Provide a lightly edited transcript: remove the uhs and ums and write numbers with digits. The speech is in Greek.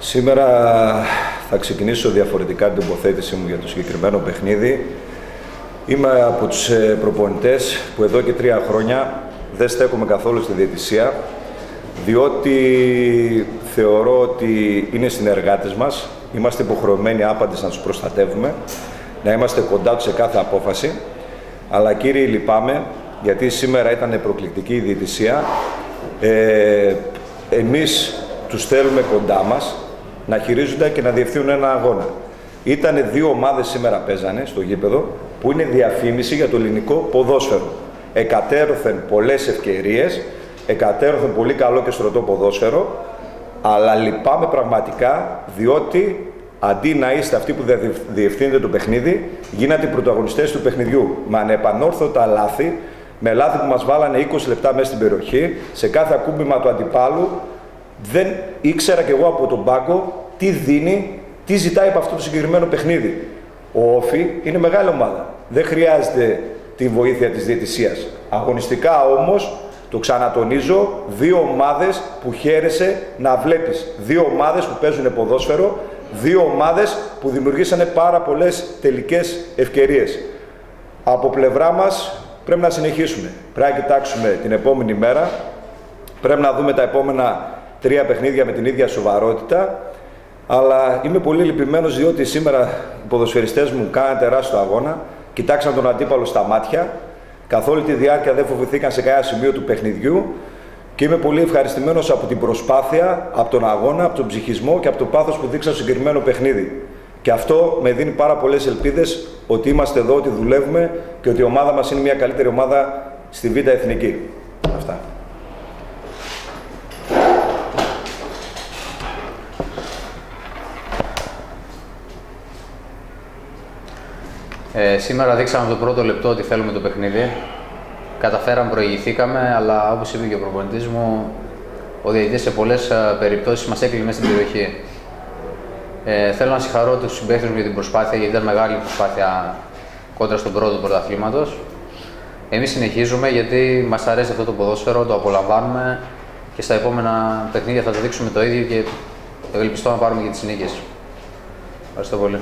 Σήμερα θα ξεκινήσω διαφορετικά την τοποθέτησή μου για το συγκεκριμένο παιχνίδι. Είμαι από τους προπονητές που εδώ και 3 χρόνια δεν στέκομαι καθόλου στη διαιτησία, διότι θεωρώ ότι είναι συνεργάτες μας, είμαστε υποχρεωμένοι άπαντες να τους προστατεύουμε, να είμαστε κοντά τους σε κάθε απόφαση. Αλλά κύριοι, λυπάμαι, γιατί σήμερα ήταν προκλητική η διαιτησία. Εμείς τους θέλουμε κοντά μας να χειρίζονται και να διευθύνουν ένα αγώνα. Ήτανε 2 ομάδες σήμερα παίζανε στο γήπεδο που είναι διαφήμιση για το ελληνικό ποδόσφαιρο. Εκατέρωθεν πολλές ευκαιρίες, εκατέρωθεν πολύ καλό και στρωτό ποδόσφαιρο, αλλά λυπάμαι πραγματικά διότι αντί να είστε αυτοί που διευθύνετε το παιχνίδι, γίνατε οι πρωταγωνιστές του παιχνιδιού με ανεπανόρθωτα λάθη, με λάθη που μας βάλανε 20 λεπτά μέσα στην περιοχή, σε κάθε ακούμπημα του αντιπάλου. Δεν ήξερα κι εγώ από τον πάγκο τι δίνει, τι ζητάει από αυτό το συγκεκριμένο παιχνίδι. Ο Όφη είναι μεγάλη ομάδα. Δεν χρειάζεται τη βοήθεια της διαιτησίας. Αγωνιστικά όμως, το ξανατονίζω, 2 ομάδες που χαίρεσαι να βλέπεις. 2 ομάδες που παίζουν ποδόσφαιρο, 2 ομάδες που δημιουργήσανε πάρα πολλές τελικές ευκαιρίες. Από πλευρά μας πρέπει να συνεχίσουμε. Πρέπει να κοιτάξουμε την επόμενη μέρα. Πρέπει να δούμε τα επόμενα 3 παιχνίδια με την ίδια σοβαρότητα. Αλλά είμαι πολύ λυπημένος διότι σήμερα οι ποδοσφαιριστές μου κάναν τεράστιο αγώνα. Κοιτάξαν τον αντίπαλο στα μάτια. Καθ' όλη τη διάρκεια δεν φοβηθήκαν σε κανένα σημείο του παιχνιδιού. Και είμαι πολύ ευχαριστημένος από την προσπάθεια, από τον αγώνα, από τον ψυχισμό και από το πάθος που δείξαν στο συγκεκριμένο παιχνίδι. Και αυτό με δίνει πάρα πολλές ελπίδες ότι είμαστε εδώ, ότι δουλεύουμε και ότι η ομάδα μας είναι μια καλύτερη ομάδα στη Β' Εθνική. Αυτά. Σήμερα δείξαμε το πρώτο λεπτό ότι θέλουμε το παιχνίδι. Καταφέραμε, προηγηθήκαμε, αλλά όπως είπε και ο προπονητής μου, ο διαιτητής σε πολλές περιπτώσεις μας έκλεινε μέσα στην περιοχή. Θέλω να συγχαρώ τους συμπαίκτες μου για την προσπάθεια, γιατί ήταν μεγάλη προσπάθεια κόντρα στον πρώτο πρωταθλήματος. Εμείς συνεχίζουμε γιατί μας αρέσει αυτό το ποδόσφαιρο, το απολαμβάνουμε και στα επόμενα παιχνίδια θα το δείξουμε το ίδιο και ευελπιστώ να πάρουμε και τις νίκες. Ευχαριστώ πολύ.